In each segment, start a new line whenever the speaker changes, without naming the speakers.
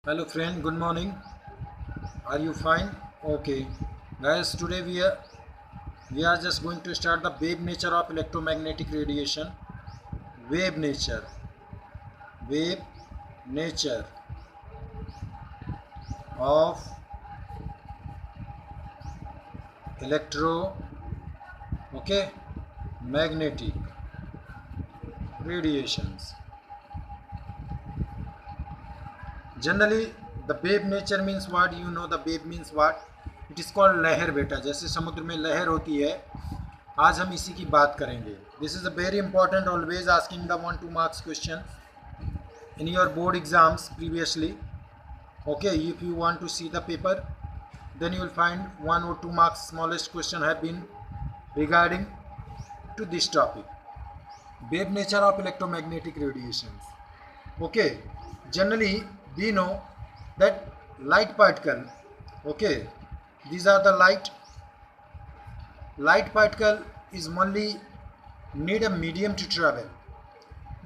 Hello friend, good morning. Are you fine? Okay. Guys, today we are just going to start the wave nature of electromagnetic radiation. Wave nature. Wave nature of electro okay magnetic radiations. Generally the wave nature means what? You know the wave means what? It is called लहर बेटा. जैसे समुद्र में लहर होती है, आज हम इसी की बात करेंगे. This is a very important, always asking the 1 2 marks question in your board exams previously. Okay, if you want to see the paper, then you will find 1 or 2 marks smallest question have been regarding to this topic, wave nature of electromagnetic radiations. Okay, generally we know that light particle, okay, these are the light particle is only need a medium to travel.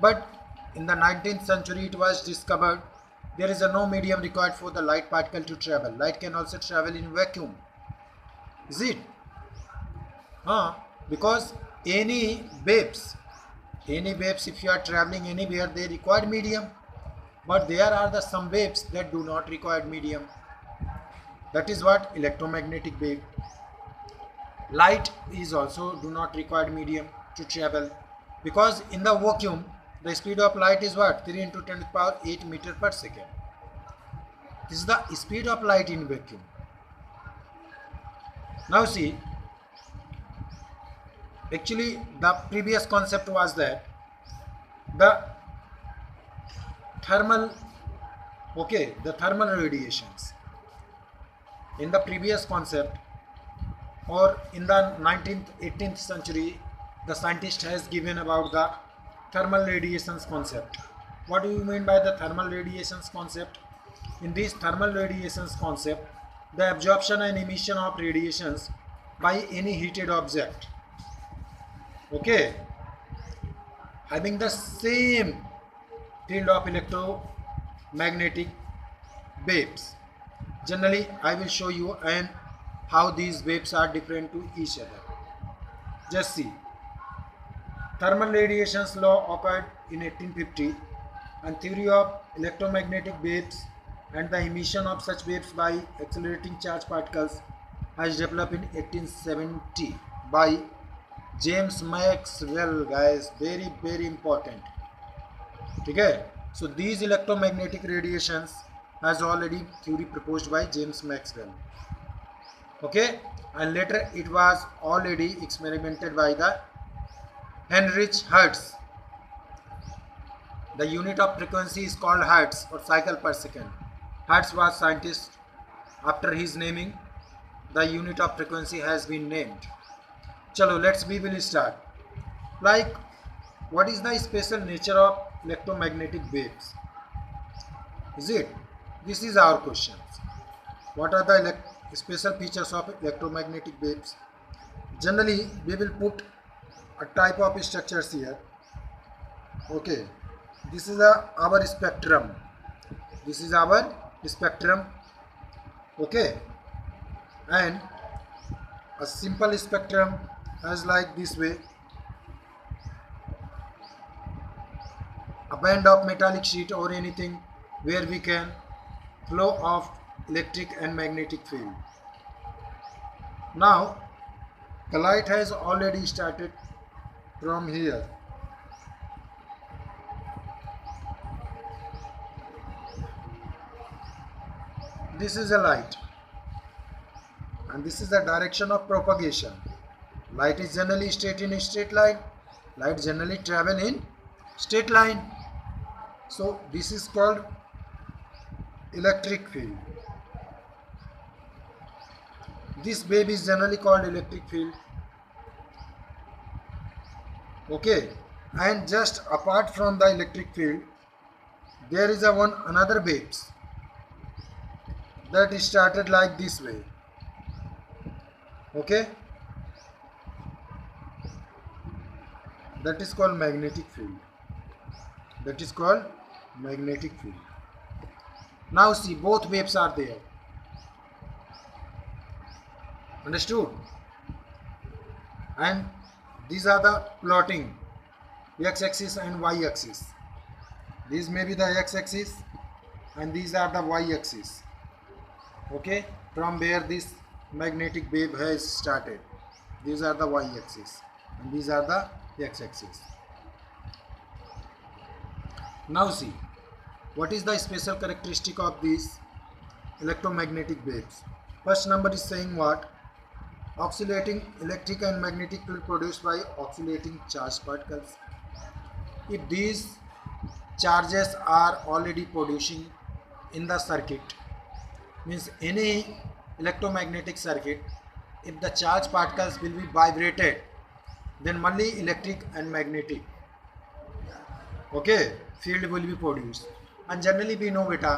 But in the 19th century, it was discovered there is a no medium required for the light particle to travel. Light can also travel in vacuum. Is it? Because any waves, if you are traveling anywhere, they require medium. But there are the some waves that do not require medium. That is what electromagnetic wave. Light is also do not require medium to travel, because in the vacuum the speed of light is what? 3 into 10 to the power 8 meter per second. This is the speed of light in vacuum. Now see, actually the previous concept was that the thermal, okay, the thermal radiations. In the previous concept, or in the 19th 18th century, the scientist has given about the thermal radiations concept. What do you mean by the thermal radiations concept? In this thermal radiations concept, the absorption and emission of radiations by any heated object, okay, having the same field of electromagnetic waves. Generally I will show you and how these waves are different to each other. Just see, thermal radiations law occurred in 1850, and theory of electromagnetic waves and the emission of such waves by accelerating charged particles has developed in 1870 by James Maxwell. Guys, very important. Okay, so these electromagnetic radiations has already theory proposed by James Maxwell. Okay, and later it was already experimented by the Heinrich Hertz. The unit of frequency is called hertz or cycle per second. Hertz was scientist. After his naming, the unit of frequency has been named. Chalo, we will start. Like, what is the special nature of electromagnetic waves? Is it? This is our question. What are the special features of electromagnetic waves? Generally, we will put a type of structures here. Okay, this is our spectrum. This is our spectrum. Okay, and a simple spectrum as like this way. A band of metallic sheet or anything where we can flow of electric and magnetic field. Now the light has already started from here. This is a light, and this is the direction of propagation. Light is generally straight in a straight line. Light generally travel in straight line. So this is called electric field. This wave is generally called electric field. Okay, and just apart from the electric field, there is another waves that is started like this way. Okay, that is called magnetic field. That is called magnetic field. Now see, both waves are there. Understood? And these are the plotting, x-axis and y-axis. These may be the x-axis and these are the y-axis. Okay, from where this magnetic wave has started. These are the y-axis and these are the x-axis. Now see, what is the special characteristic of these electromagnetic waves? First number is saying what? Oscillating electric and magnetic field produced by oscillating charged particles. If these charges are already producing in the circuit, means any electromagnetic circuit, if the charged particles will be vibrated, then only electric and magnetic, okay, field will be produced. And generally we know बेटा,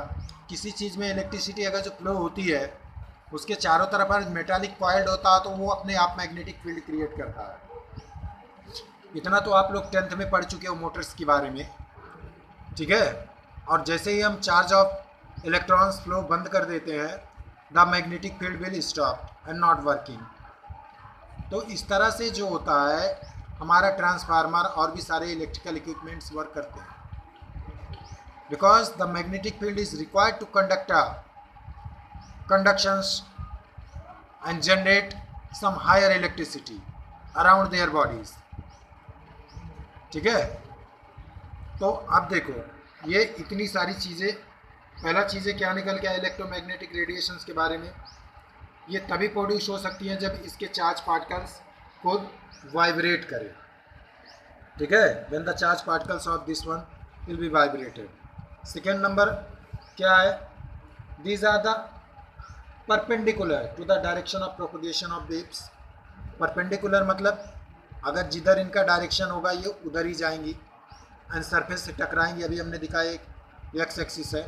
किसी चीज़ में electricity अगर जो flow होती है उसके चारों तरफ पर मेटालिक कॉइल्ड होता है तो वो अपने आप मैग्नेटिक फील्ड क्रिएट करता है। इतना तो आप लोग 10th में पढ़ चुके हो मोटर्स के बारे में, ठीक है। और जैसे ही हम चार्ज ऑफ इलेक्ट्रॉन्स फ्लो बंद कर देते हैं, the magnetic field will stop and not working. तो इस तरह से जो होता है हमारा ट्रांसफार्मर और भी सारे इलेक्ट्रिकल इक्विपमेंट्स वर्क करते हैं, because the magnetic field is required to conductions and generate some higher electricity around their bodies, ठीक है। तो अब देखो ये इतनी सारी चीज़ें, पहला चीज़ें क्या निकल के इलेक्ट्रोमैग्नेटिक रेडिएशंस के बारे में, ये तभी प्रोड्यूस हो सकती हैं जब इसके चार्ज पार्टिकल्स को वाइब्रेट करें, ठीक है, when the charge particles of this one will be vibrated. Second number क्या है? These are the perpendicular to the direction of propagation of waves. Perpendicular मतलब अगर जिधर इनका डायरेक्शन होगा ये उधर ही जाएंगी एंड सरफेस से टकराएंगी। अभी हमने दिखाया एक एक्स एक्सिस है,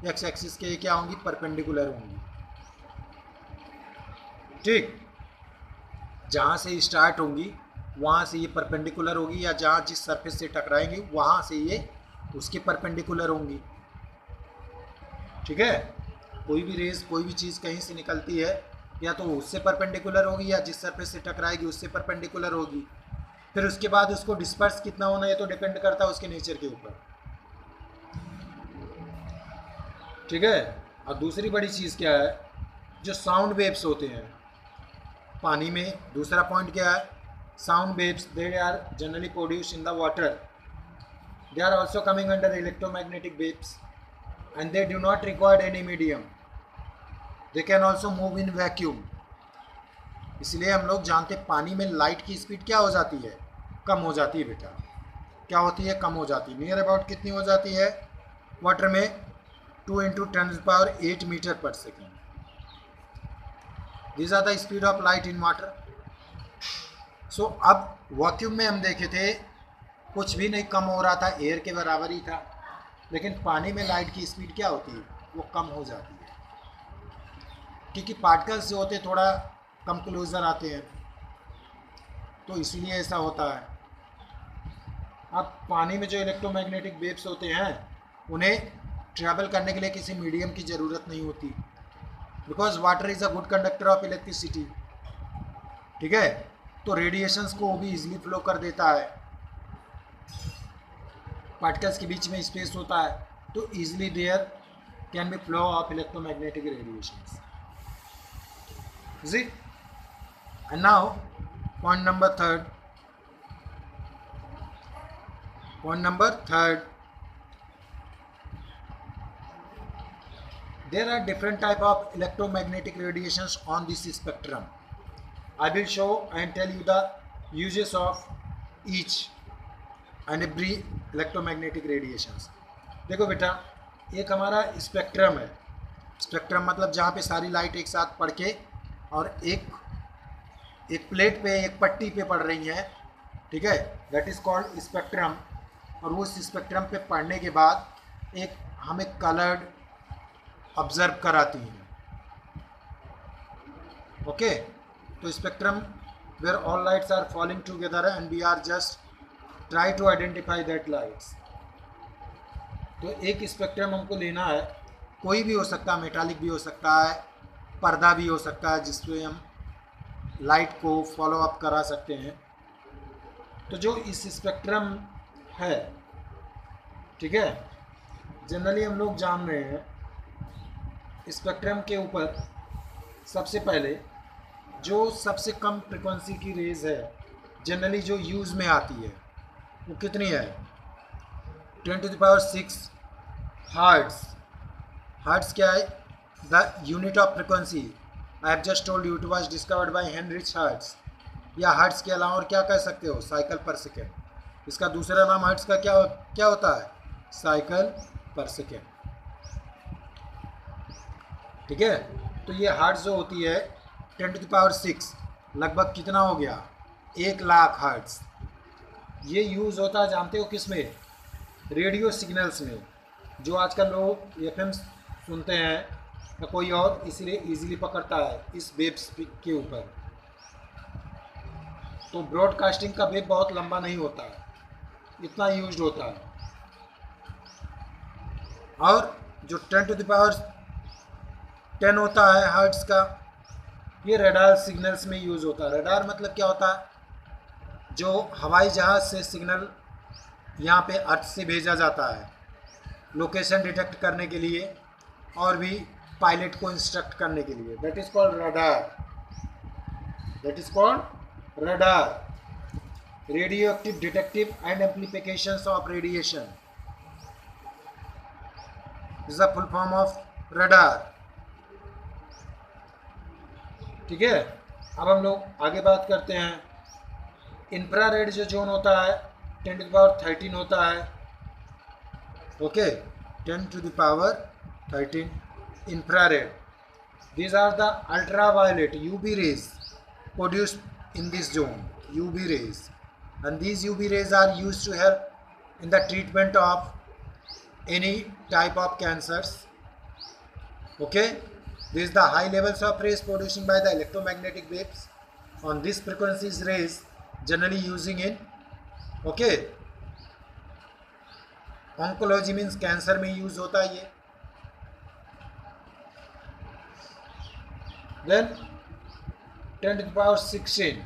एक्स एक्सिस के ये क्या होंगी? परपेंडिकुलर होंगी, ठीक। जहाँ से स्टार्ट होंगी वहाँ से ये परपेंडिकुलर होगी, या जहाँ जिस सरफेस से टकराएंगी वहाँ से ये उसके परपेंडिकुलर होंगी, ठीक है। कोई भी रेस, कोई भी चीज़ कहीं से निकलती है या तो उससे परपेंडिकुलर होगी या जिस सरफेस से टकराएगी उससे परपेंडिकुलर होगी। फिर उसके बाद उसको डिस्पर्स कितना होना है तो डिपेंड करता है उसके नेचर के ऊपर, ठीक है। और दूसरी बड़ी चीज़ क्या है? जो साउंड वेव्स होते हैं पानी में, दूसरा पॉइंट क्या है? Sound waves they are generally produce in the water, they are also coming under electromagnetic waves and they do not require any medium, they can also move in vacuum। इसलिए हम लोग जानते पानी में लाइट की speed क्या हो जाती है? कम हो जाती है बेटा। क्या होती है? कम हो जाती है। नियर अबाउट कितनी हो जाती है? वाटर में 2 × 10⁸ मीटर पर second. This are the speed of light in water. So अब वैक्यूम में हम देखे थे कुछ भी नहीं कम हो रहा था, एयर के बराबर ही था, लेकिन पानी में लाइट की स्पीड क्या होती है? वो कम हो जाती है, क्योंकि पार्टिकल्स जो होते हैं थोड़ा कम क्लोजर आते हैं, तो इसलिए ऐसा होता है। अब पानी में जो इलेक्ट्रोमैग्नेटिक वेव्स होते हैं उन्हें ट्रैवल करने के लिए किसी मीडियम की ज़रूरत नहीं होती, because water is a good conductor of electricity, ठीक है। तो रेडिएशंस को वो भी इजीली फ्लो कर देता है, पार्टिकल्स के बीच में स्पेस होता है, तो easily there can be flow of electromagnetic radiations. See? And now point number third, there are different type of electromagnetic radiations on this spectrum. I will show and tell you the uses of each and every electromagnetic radiations। देखो बेटा, एक हमारा spectrum है। Spectrum मतलब जहाँ पे सारी light एक साथ पड़ के और एक प्लेट पे, एक पट्टी पे पड़ रही है, ठीक है, दैट इज़ कॉल्ड स्पेक्ट्रम। और वो उस स्पेक्ट्रम पे पढ़ने के बाद एक हमें कलर्ड ऑब्जर्व कराती हैं, ओके। तो spectrum where all lights are falling together and we are just try to identify that lights. तो एक स्पेक्ट्रम हमको लेना है कोई भी हो सकता है, मेटालिक भी हो सकता है, पर्दा भी हो सकता है जिससे हम लाइट को फॉलो अप करा सकते हैं। तो जो इस स्पेक्ट्रम है, ठीक है, जनरली हम लोग जान रहे हैं स्पेक्ट्रम के ऊपर सबसे पहले जो सबसे कम फ्रिक्वेंसी की रेज है जनरली जो यूज़ में आती है वो कितनी है? 10⁶ हर्ट्ज। हर्ट्ज क्या है? The unit of frequency. I have just told you it was discovered by Heinrich hertz. या हर्ट्ज के अलावा और क्या कह सकते हो? साइकिल पर सेकेंड। इसका दूसरा नाम हर्ट्ज का क्या होता है? साइकिल पर सेकेंड। ठीक है, तो ये हर्ट्ज जो होती है 10⁶, लगभग कितना हो गया? 1,00,000 हर्ट्ज। ये यूज़ होता है जानते हो किस में? रेडियो सिग्नल्स में। जो आजकल लोग एफएम सुनते हैं या कोई और, इसलिए इजीली पकड़ता है इस वेब के ऊपर। तो ब्रॉडकास्टिंग का वेब बहुत लंबा नहीं होता है, इतना यूज्ड होता है। और जो 10⁻10 होता है हर्ट्ज का, ये रडार सिग्नल्स में यूज़ होता है। रडार मतलब क्या होता है? जो हवाई जहाज़ से सिग्नल यहाँ पे अर्थ से भेजा जाता है लोकेशन डिटेक्ट करने के लिए और भी पायलट को इंस्ट्रक्ट करने के लिए, that is called radar. That is called radar. Radio active detective and amplifications of radiation is the full form of radar. ठीक है, अब हम लोग आगे बात करते हैं। इंफ्रारेड जो जोन होता है 10⁻13 होता है। Okay, 10⁻13 infrared. These are the ultraviolet UV rays produced in this zone, UV rays, and these UV rays are used to help in the treatment of any type of cancers. Okay, this is the high levels of rays producing by the electromagnetic waves on this frequencies rays generally using in oncology means cancer में use होता है ये। Then 10⁻16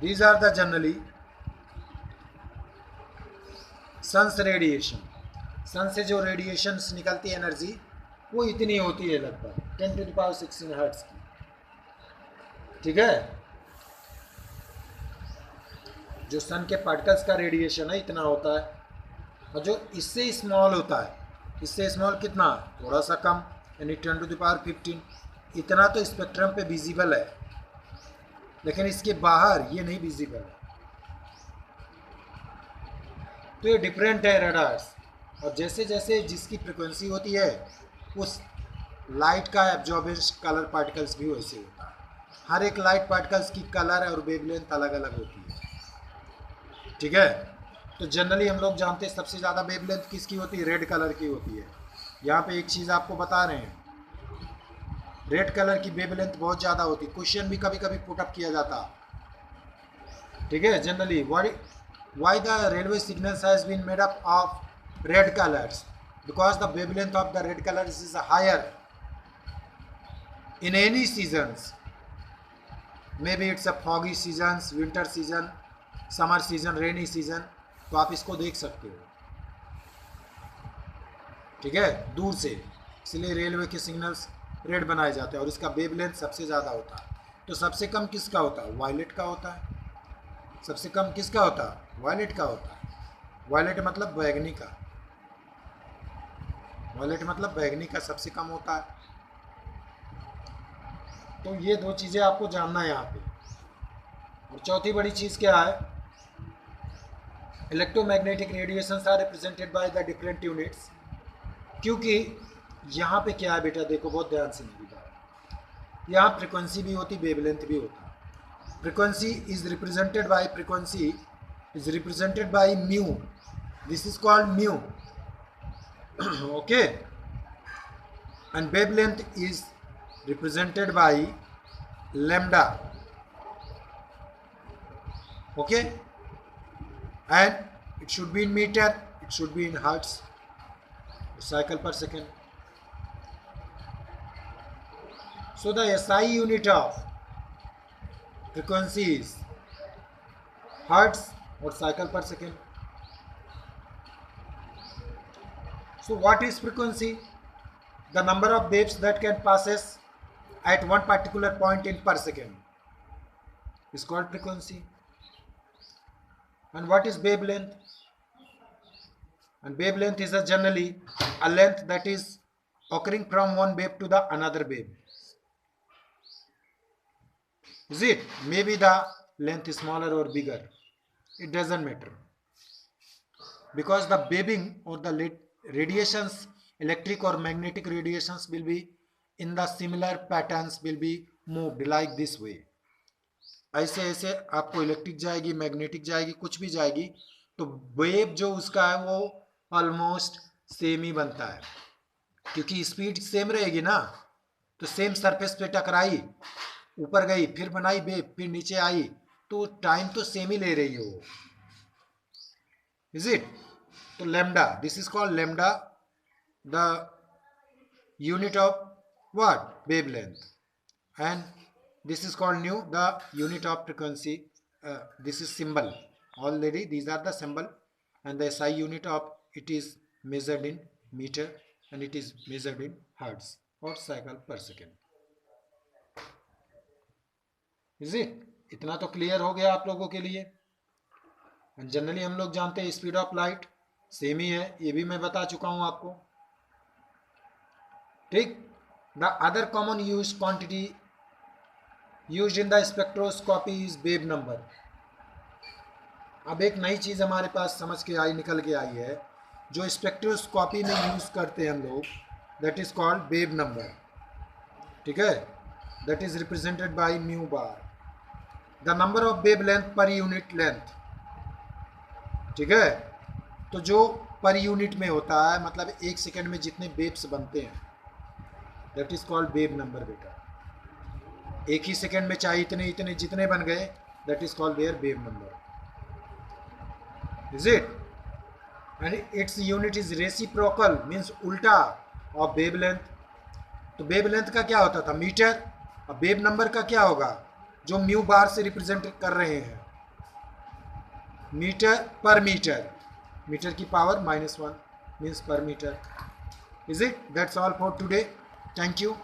these are the generally sun's radiation. Sun से जो radiations निकलती है energy वो इतनी होती है लगभग 10⁻16 हर्ट्ज की। ठीक है, जो सन के पार्टिकल्स का रेडिएशन है इतना होता है, और जो इससे स्मॉल होता है, इससे स्मॉल कितना? थोड़ा सा कम, यानी 10⁻15। इतना तो स्पेक्ट्रम पे विजिबल है, लेकिन इसके बाहर ये नहीं विजिबल है। तो ये डिफरेंट है रडार्स। और जैसे जैसे जिसकी फ्रिक्वेंसी होती है उस लाइट का एब्जॉर्बेंस कलर पार्टिकल्स भी वैसे होता है। हर एक लाइट पार्टिकल्स की कलर और वेवलेंथ अलग अलग होती है। ठीक है, तो जनरली हम लोग जानते हैं सबसे ज़्यादा वेवलेंथ किसकी होती है? रेड कलर की होती है। यहाँ पे एक चीज़ आपको बता रहे हैं, रेड कलर की वेवलेंथ बहुत ज़्यादा होती है। क्वेश्चन भी कभी कभी पुटअप किया जाता। ठीक है, generally why the railway signals has been made up of red colors? Because the wavelength of the red colors is higher in any seasons. Maybe it's a foggy seasons, winter season, summer season, rainy season. तो आप इसको देख सकते हो। ठीक है, दूर से, इसलिए रेलवे के सिग्नल्स रेड बनाए जाते हैं और इसका वेवलेंथ सबसे ज़्यादा होता है। तो सबसे कम किसका होता है? वायलेट का होता है। सबसे कम किसका होता है? वायलेट का होता है। वायलेट मतलब बैगनी का। वायलेट मतलब बैगनी का सबसे कम होता है। तो ये दो चीज़ें आपको जानना है यहाँ पे। और चौथी बड़ी चीज़ क्या है? Electromagnetic radiations are represented by the different units. क्योंकि यहाँ पे क्या है बेटा, देखो बहुत ध्यान से मेरी बात। यहाँ फ्रिक्वेंसी भी होती, वेवलेंथ भी होता। Frequency is represented by mu. This is called mu. Okay, and wavelength is represented by lambda. Okay, and it should be in meter, it should be in hertz, cycle per second. So the SI unit of frequency is hertz or cycle per second. So what is frequency? The number of waves that can passes at one particular point in per second is called frequency. And what is wavelength? And wavelength is generally a length that is occurring from one wave to the another wave. Is it? Maybe the length is smaller or bigger. It doesn't matter. Because the waving or the radiations, electric or magnetic radiations will be in the similar patterns, will be moved like this way. ऐसे ऐसे आपको electric जाएगी, magnetic जाएगी, कुछ भी जाएगी, तो wave जो उसका है वो ऑलमोस्ट सेम ही बनता है, क्योंकि स्पीड सेम रहेगी ना. तो सेम सरफेस पे टकराई, ऊपर गई, फिर बनाई वेव, फिर नीचे आई, तो टाइम तो सेम ही ले रही है वो. Is it? तो lambda, this is called lambda, the unit of what? Wavelength. And this is called nu, the unit of frequency. This is symbol. Already these are the symbol, and the SI unit of it is measured in meter and it is measured in hertz or cycle per second. Is it? इतना तो clear हो गया आप लोगों के लिए. And generally हम लोग जानते हैं स्पीड ऑफ लाइट सेम ही है, ये भी मैं बता चुका हूं आपको. ठीक. The other common use quantity used in the spectroscopy is wave number. अब एक नई चीज़ हमारे पास समझ के आई, निकल के आई है, जो स्पेक्ट्रोस्कोपी में यूज़ करते हैं हम लोग, that is called wave number. ठीक है? That is represented by mu bar, the number of wave length per unit length. ठीक है? तो जो पर यूनिट में होता है, मतलब एक सेकेंड में जितने वेव्स बनते हैं, that is called wave number. बेटा एक ही सेकेंड में चाहे इतने इतने जितने बन गए, that is called their wave number. Is it? And its unit is reciprocal, means उल्टा ऑफ वेवलेंथ. तो वेवलेंथ का क्या होता था? मीटर. अब वेव नंबर का क्या होगा? जो म्यू बार से रिप्रेजेंट कर रहे हैं, मीटर पर मीटर, मीटर की power -1 means per metre. Is it? That's all for today. Thank you.